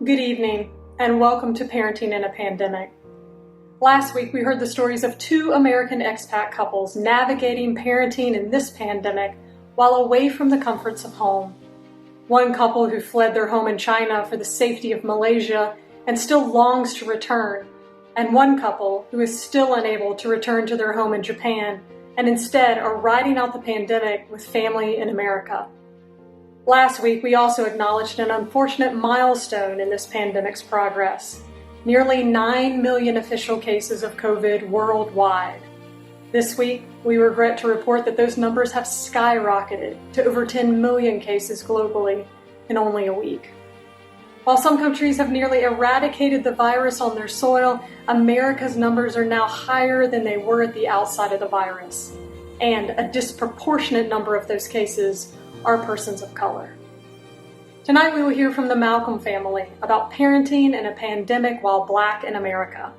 Good evening, and welcome to Parenting in a Pandemic. Last week, we heard the stories of two American expat couples navigating parenting in this pandemic while away from the comforts of home. One couple who fled their home in China for the safety of Malaysia and still longs to return, and one couple who is still unable to return to their home in Japan and instead are riding out the pandemic with family in America. Last week, we also acknowledged an unfortunate milestone in this pandemic's progress. Nearly 9 million official cases of COVID worldwide. This week, we regret to report that those numbers have skyrocketed to over 10 million cases globally in only a week. While some countries have nearly eradicated the virus on their soil, America's numbers are now higher than they were at the outset of the virus. And a disproportionate number of those cases are persons of color. Tonight we will hear from the Malcom family about parenting in a pandemic while Black in America.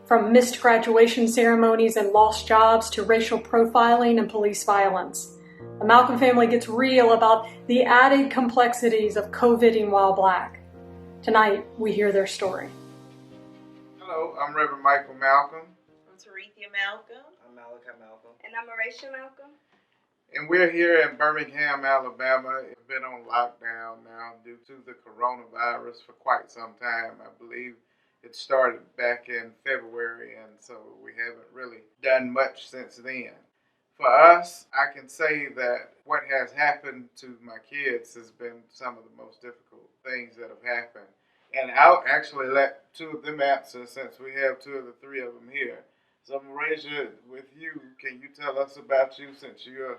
From missed graduation ceremonies and lost jobs to racial profiling and police violence, the Malcom family gets real about the added complexities of COVIDing while Black. Tonight we hear their story. Hello, I'm Reverend Michael Malcom. I'm Terethia Malcom. I'm Malcom Malcom. And I'm Marisha Malcom. And we're here in Birmingham, Alabama. We've been on lockdown now due to the coronavirus for quite some time. I believe it started back in February, and so we haven't really done much since then. For us, I can say that what has happened to my kids has been some of the most difficult things that have happened. And I'll actually let two of them answer since we have two of the three of them here. So Marisha, with you, can you tell us about you since you're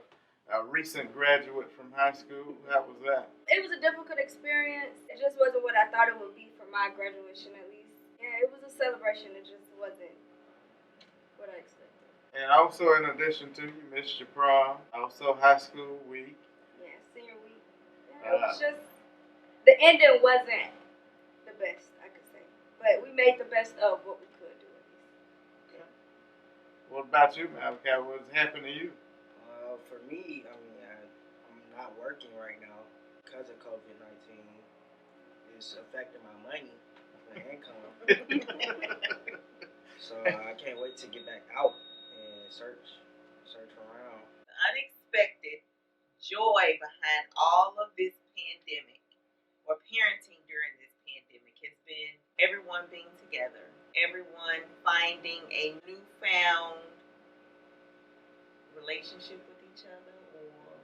a recent graduate from high school? How was that? It was a difficult experience. It just wasn't what I thought it would be for my graduation, at least. Yeah, it was a celebration. It just wasn't what I expected. And also, in addition to, you missed your prom, also high school week. Yeah, senior week. Yeah, it was just, the ending wasn't the best, I could say. But we made the best of what we could do, at least. Okay. What about you, Malachi? What's happened to you? For me, I'm not working right now because of COVID-19. It's affecting my money, my income. So I can't wait to get back out and search around. The unexpected joy behind all of this pandemic, or parenting during this pandemic, has been everyone being together, everyone finding a newfound relationship with each other or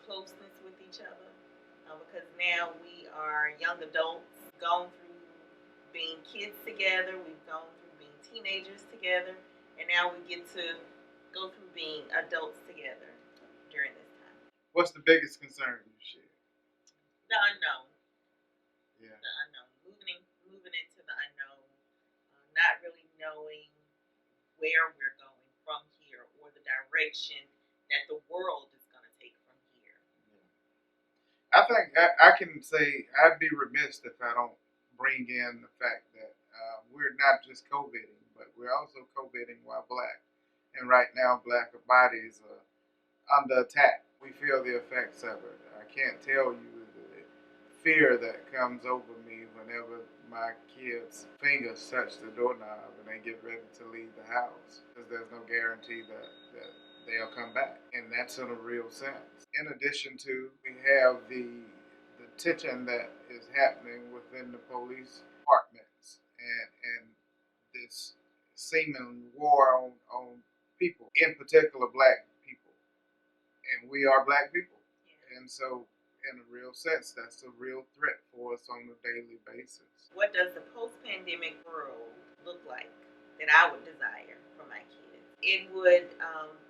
closeness with each other, because now we are young adults, gone through being kids together, we've gone through being teenagers together, and now we get to go through being adults together during this time. What's the biggest concern you share? The unknown. Yeah. The unknown. Moving into the unknown, not really knowing where we're going from here or the direction that the world is going to take from here. I think I can say I'd be remiss if I don't bring in the fact that we're not just COVIDing, but we're also COVIDing while Black. And right now, Black bodies are under attack. We feel the effects of it. I can't tell you the fear that comes over me whenever my kids' fingers touch the doorknob and they get ready to leave the house, because there's no guarantee that they'll come back, and that's in a real sense. In addition to, we have the tension that is happening within the police departments and this seeming war on people, in particular Black people, and we are Black people, and so in a real sense, that's a real threat for us on a daily basis. What does the post-pandemic world look like that I would desire for my kids? It would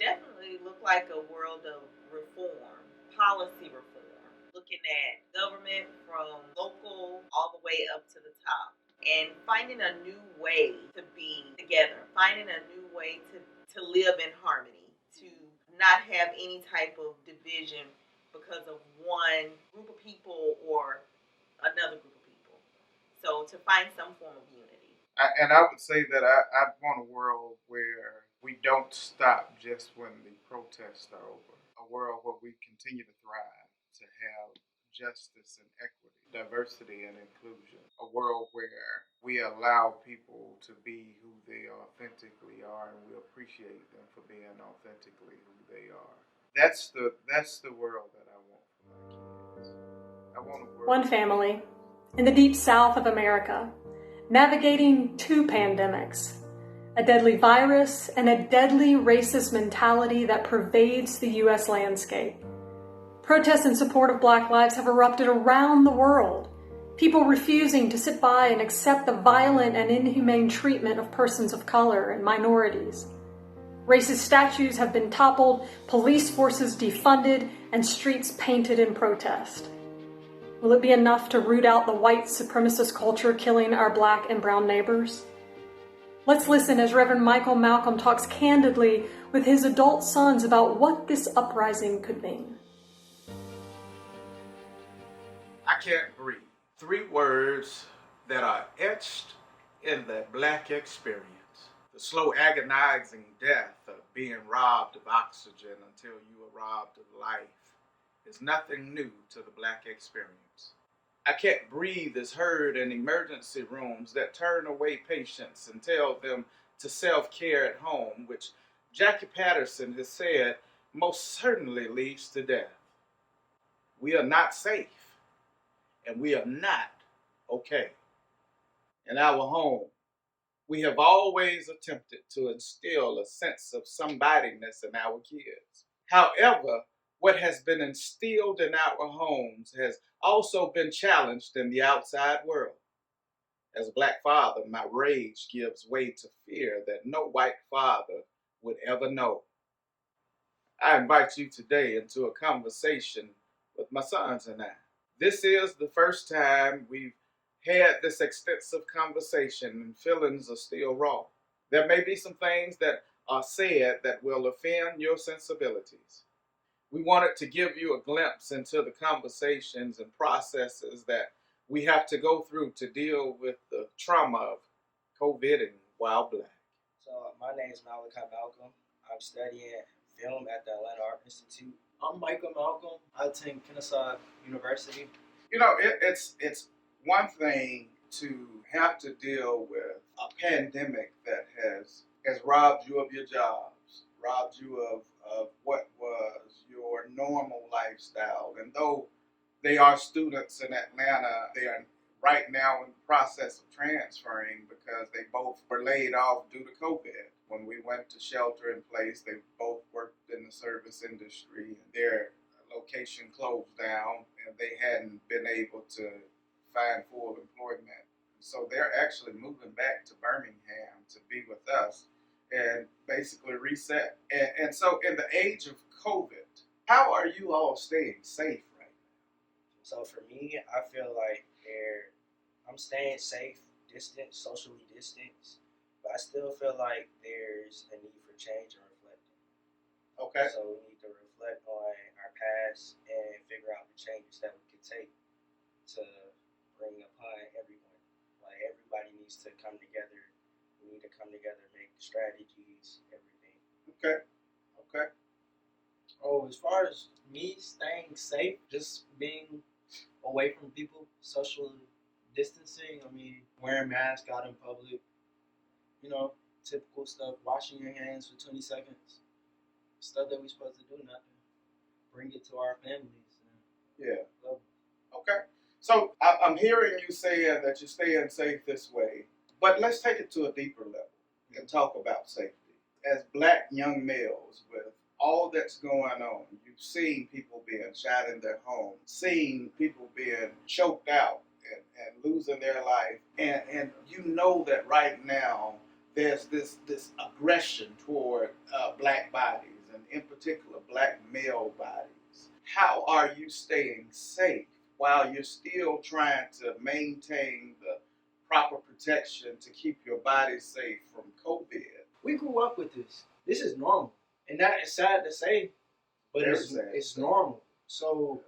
definitely look like a world of reform, policy reform, looking at government from local all the way up to the top, and finding a new way to be together, finding a new way to live in harmony, to not have any type of division because of one group of people or another group of people. So to find some form of unity. And I would say that I'd want a world where we don't stop just when the protests are over. A world where we continue to thrive, to have justice and equity, diversity and inclusion, a world where we allow people to be who they authentically are and we appreciate them for being authentically who they are. That's the world that I want for my kids. I want a world. One family in the deep south of America, navigating two pandemics, a deadly virus and a deadly racist mentality that pervades the U.S. landscape. Protests in support of Black lives have erupted around the world, people refusing to sit by and accept the violent and inhumane treatment of persons of color and minorities. Racist statues have been toppled, police forces defunded, and streets painted in protest. Will it be enough to root out the white supremacist culture killing our Black and brown neighbors? Let's listen as Reverend Michael Malcom talks candidly with his adult sons about what this uprising could mean. I can't breathe. 3 words that are etched in the Black experience. The slow, agonizing death of being robbed of oxygen until you are robbed of life is nothing new to the Black experience. I can't breathe is heard in emergency rooms that turn away patients and tell them to self-care at home, which Jackie Patterson has said most certainly leads to death. We are not safe, and we are not okay. In our home, we have always attempted to instill a sense of somebodyness in our kids. However, what has been instilled in our homes has also been challenged in the outside world. As a Black father, my rage gives way to fear that no white father would ever know. I invite you today into a conversation with my sons and I. This is the first time we've had this extensive conversation, and feelings are still raw. There may be some things that are said that will offend your sensibilities. We wanted to give you a glimpse into the conversations and processes that we have to go through to deal with the trauma of COVIDing while Black. So my name is Malcom. I'm studying film at the Atlanta Art Institute. I'm Michael Malcom. I attend Kennesaw University. You know, it's one thing to have to deal with a pandemic that has robbed you of your jobs, robbed you of what was your normal lifestyle. And though they are students in Atlanta, they are right now in the process of transferring because they both were laid off due to COVID. When we went to shelter in place, they both worked in the service industry. Their location closed down and they hadn't been able to find full employment. So they're actually moving back to Birmingham to be with us and basically reset. And so in the age of COVID, how are you all staying safe right now? So for me, I feel like I'm staying safe, socially distanced, but I still feel like there's a need for change and reflecting. Okay. So we need to reflect on our past and figure out the changes that we could take to bring upon everyone. Like everybody needs to come together. We need to come together, make strategies, everything. Okay. Oh, as far as me staying safe, just being away from people, social distancing, I mean, wearing masks out in public, typical stuff, washing your hands for 20 seconds, stuff that we're supposed to do, not to bring it to our families. Yeah. Love it. Okay. So I'm hearing you saying that you're staying safe this way, but let's take it to a deeper level and talk about safety. As Black young males, with all that's going on, you've seen people being shot in their homes, seen people being choked out and losing their life, and you know that right now there's this aggression toward Black bodies, and in particular Black male bodies. How are you staying safe while you're still trying to maintain the proper protection to keep your body safe from COVID? We grew up with this. This is normal. And that is sad to say, but it's normal. So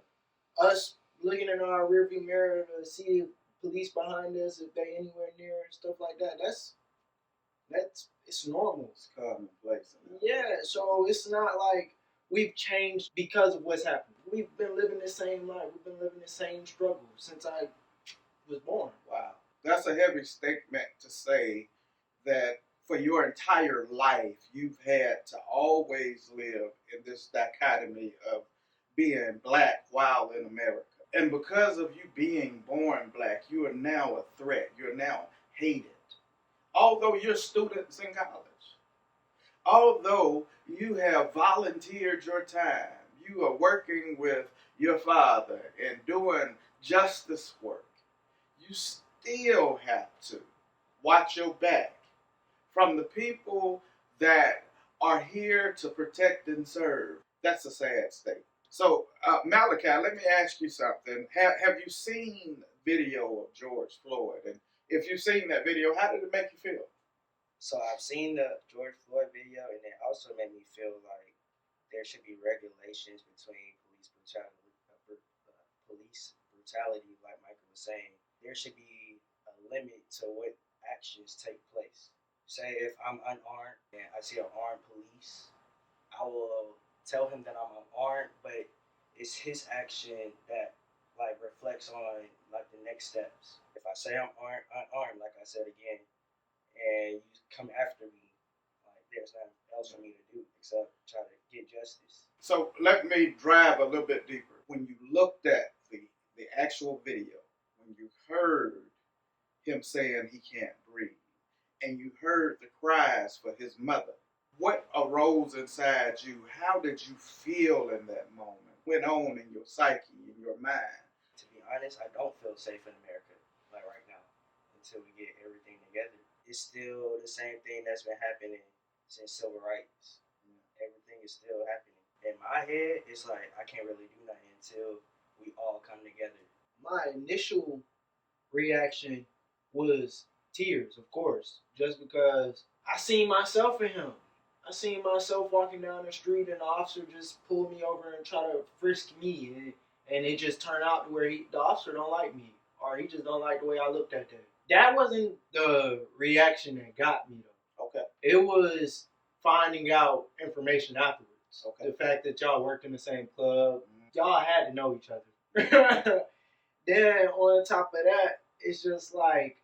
us looking in our rearview mirror to see police behind us, if they anywhere near and stuff like that, it's normal. It's commonplace. Yeah, so it's not like we've changed because of what's happened. We've been living the same life. We've been living the same struggle since I was born. Wow. That's a heavy statement to say that for your entire life, you've had to always live in this dichotomy of being black while in America. And because of you being born black, you are now a threat. You're now hated. Although you're students in college, although you have volunteered your time, you are working with your father and doing justice work, you still have to watch your back from the people that are here to protect and serve. That's a sad state. So, Malachi, let me ask you something. Have you seen video of George Floyd? And if you've seen that video, how did it make you feel? So I've seen the George Floyd video, and it also made me feel like there should be regulations between police brutality, like Michael was saying. There should be a limit to what actions take place. Say if I'm unarmed and I see an armed police, I will tell him that I'm unarmed, but it's his action that like reflects on like the next steps. If I say I'm unarmed, like I said again, and you come after me, like there's nothing else for me to do except try to get justice. So let me drive a little bit deeper. When you looked at the actual video, when you heard him saying he can't breathe, and you heard the cries for his mother, what arose inside you? How did you feel in that moment? What went on in your psyche, in your mind? To be honest, I don't feel safe in America, like right now, until we get everything together. It's still the same thing that's been happening since civil rights. Everything is still happening. In my head, it's like I can't really do nothing until we all come together. My initial reaction was tears, of course, just because I seen myself in him. I seen myself walking down the street and the officer just pulled me over and try to frisk me, and it just turned out to where the officer don't like me, or he just don't like the way I looked at that. That wasn't the reaction that got me though. Okay. It was finding out information afterwards. Okay. The fact that y'all worked in the same club, y'all had to know each other. Then on top of that, it's just like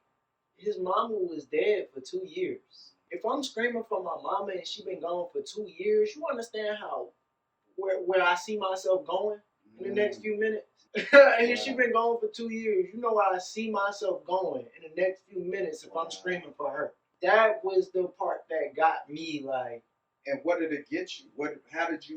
his mama was dead for 2 years. If I'm screaming for my mama and she been gone for 2 years, you understand how where I see myself going in the next few minutes. And she been gone for 2 years. You know where I see myself going in the next few minutes if I'm screaming for her. That was the part that got me like. And what did it get you? How did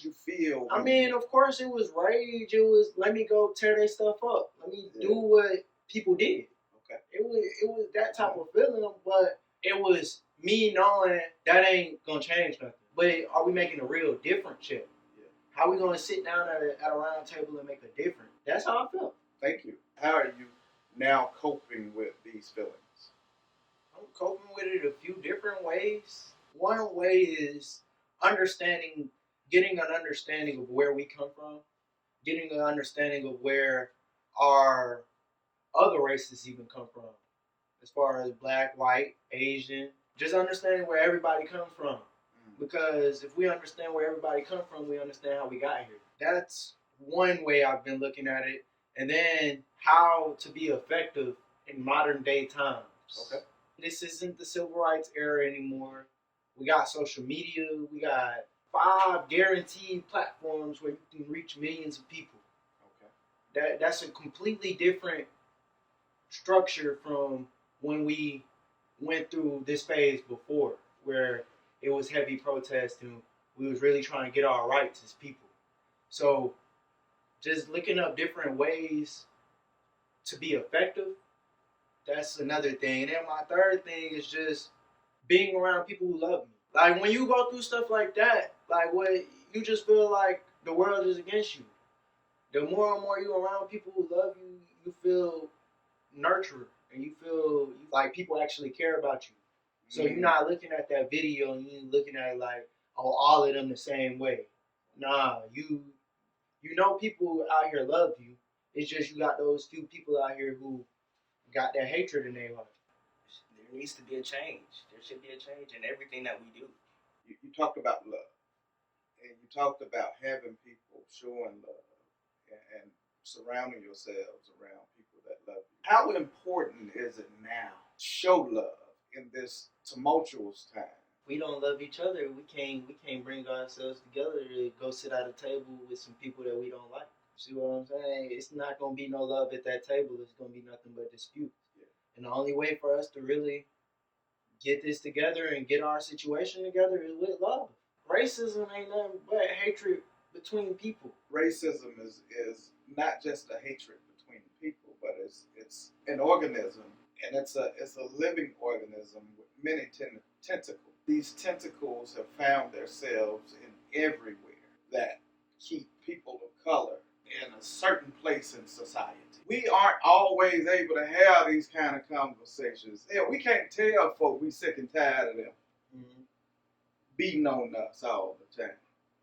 you feel? I mean, of course, it was rage. It was let me go tear their stuff up. Let me do what people did. Okay. It was that type of feeling, but it was me knowing that ain't gonna change nothing. But are we making a real difference yet? Yeah. How are we gonna sit down at a round table and make a difference? That's how I felt. Thank you. How are you now coping with these feelings? I'm coping with it a few different ways. One way is getting an understanding of where we come from, getting an understanding of where our other races even come from, as far as black, white, Asian, just understanding where everybody comes from. Because if we understand where everybody comes from, we understand how we got here. That's one way I've been looking at it. And then how to be effective in modern day times. Okay. This isn't the civil rights era anymore. We got social media. We got 5 guaranteed platforms where you can reach millions of people. Okay. That's a completely different structure from when we went through this phase before, where it was heavy protest and we was really trying to get our rights as people. So just looking up different ways to be effective, that's another thing. And then my third thing is just being around people who love me. Like when you go through stuff like that, like what you just feel like the world is against you. The more and more you're around people who love you, you feel nurtured and you feel like people actually care about you. So you're not looking at that video and you're looking at it like, oh, all of them the same way. Nah, you know people out here love you. It's just you got those few people out here who got that hatred in their heart. There needs to be a change. There should be a change in everything that we do. You talked about love. and you talked about having people showing love and surrounding yourselves around people that love you. How important is it now to show love in this tumultuous time? We don't love each other, we can't bring ourselves together to go sit at a table with some people that we don't like. See what I'm saying? It's not gonna be no love at that table. It's gonna be nothing but dispute. Yeah. And the only way for us to really get this together and get our situation together is with love. Racism ain't nothing but hatred between people. Racism is not just a hatred between people, but it's an organism, and it's a living organism with many tentacles. These tentacles have found themselves in everywhere that keep people of color in a certain place in society. We aren't always able to have these kind of conversations. Yeah, we can't tell folk we sick and tired of them beating on us all the time.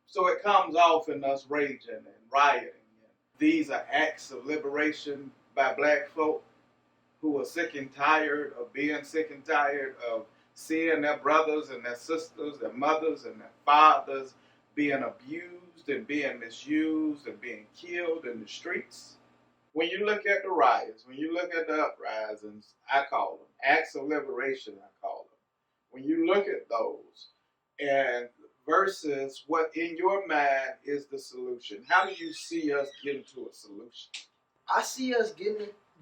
So it comes off in us raging and rioting. These are acts of liberation by black folk who are sick and tired of being sick and tired of seeing their brothers and their sisters, their mothers and their fathers being abused and being misused and being killed in the streets. When you look at the riots, when you look at the uprisings, I call them acts of liberation, I call them. When you look at those and versus what in your mind is the solution, how do you see us getting to a solution? I see us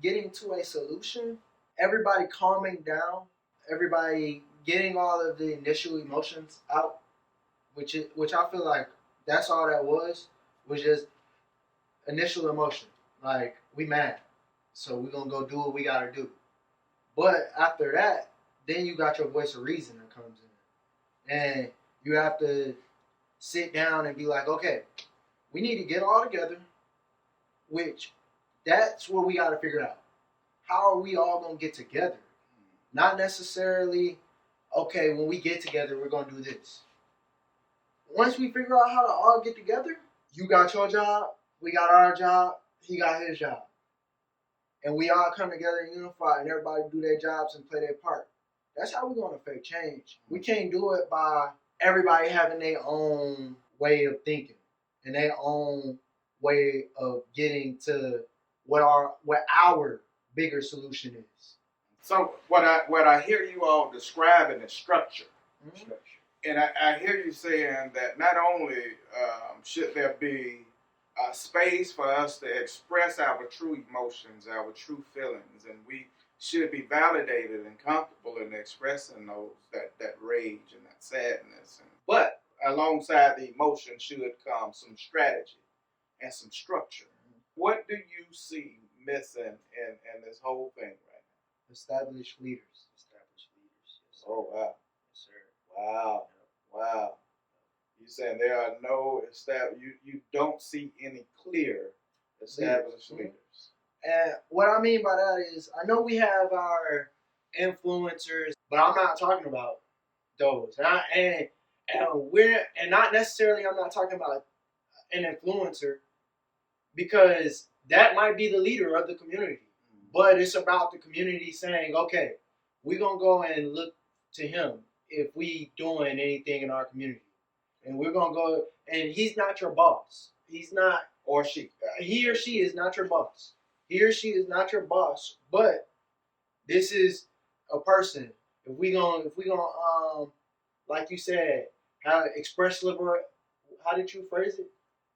getting to a solution, everybody calming down, everybody getting all of the initial emotions out, which I feel like that's all that was just initial emotion. Like, we mad, so we're gonna go do what we gotta do. But after that, then you got your voice of reason that comes in, and you have to sit down and be like, okay, we need to get all together, which that's what we gotta figure out. How are we all gonna get together? Not necessarily, okay, when we get together, we're gonna do this. Once we figure out how to all get together, you got your job, we got our job, he got his job. And we all come together and unify, and everybody do their jobs and play their part. That's how we're gonna affect change. We can't do it by everybody having their own way of thinking and their own way of getting to what our bigger solution is. So what I hear you all describing is structure. Mm-hmm. And I hear you saying that not only should there be a space for us to express our true emotions, our true feelings, and we should be validated and comfortable in expressing those, that rage and that sadness. But alongside the emotion should come some strategy and some structure. What do you see missing in this whole thing right now? Established leaders. Yes, oh, wow. Yes, sir. Wow. You're saying there are no established, you don't see any clear established leaders. And what I mean by that is, I know we have our influencers, but I'm not talking about those. And not necessarily I'm not talking about an influencer, because that might be the leader of the community. But it's about the community saying, okay, we're going to go and look to him if we doing anything in our community. And we're going to go, and he's not your boss. He's not, or she. He or she is not your boss. He or she is not your boss, but this is a person. If we gonna, like you said, how did you phrase it?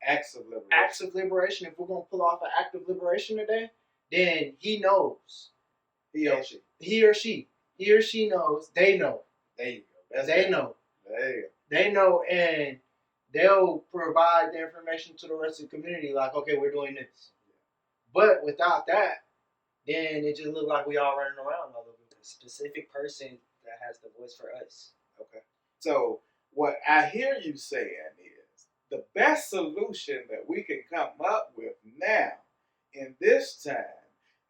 Acts of liberation. Acts of liberation. If we're gonna pull off an act of liberation today, then he knows. He or she. He or she. He or she knows. They know. There you go. They know. There you go. They know, and they'll provide the information to the rest of the community. Like, okay, we're doing this. But without that, then it just looks like we all running around all over. A specific person that has the voice for us. Okay. So what I hear you saying is the best solution that we can come up with now in this time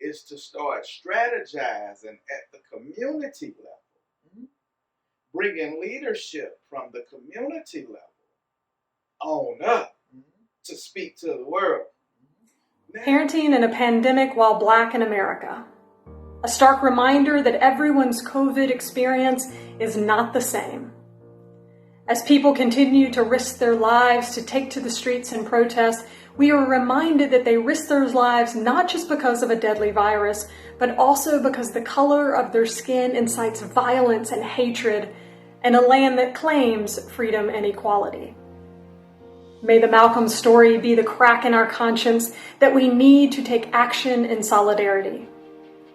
is to start strategizing at the community level, bringing leadership from the community level on up to speak to the world. Parenting in a pandemic while Black in America. A stark reminder that everyone's COVID experience is not the same. As people continue to risk their lives to take to the streets and protest, we are reminded that they risk their lives not just because of a deadly virus, but also because the color of their skin incites violence and hatred in a land that claims freedom and equality. May the Malcolm story be the crack in our conscience that we need to take action in solidarity.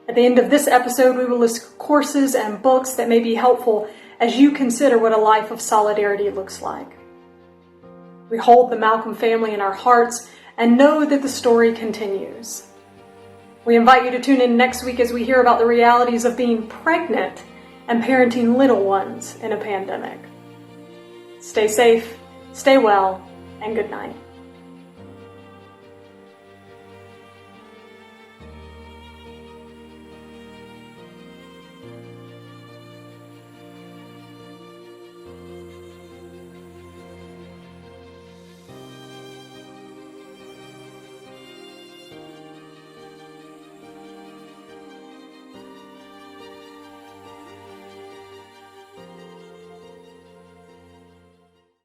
At the end of this episode, we will list courses and books that may be helpful as you consider what a life of solidarity looks like. We hold the Malcolm family in our hearts and know that the story continues. We invite you to tune in next week as we hear about the realities of being pregnant and parenting little ones in a pandemic. Stay safe, stay well, and good night.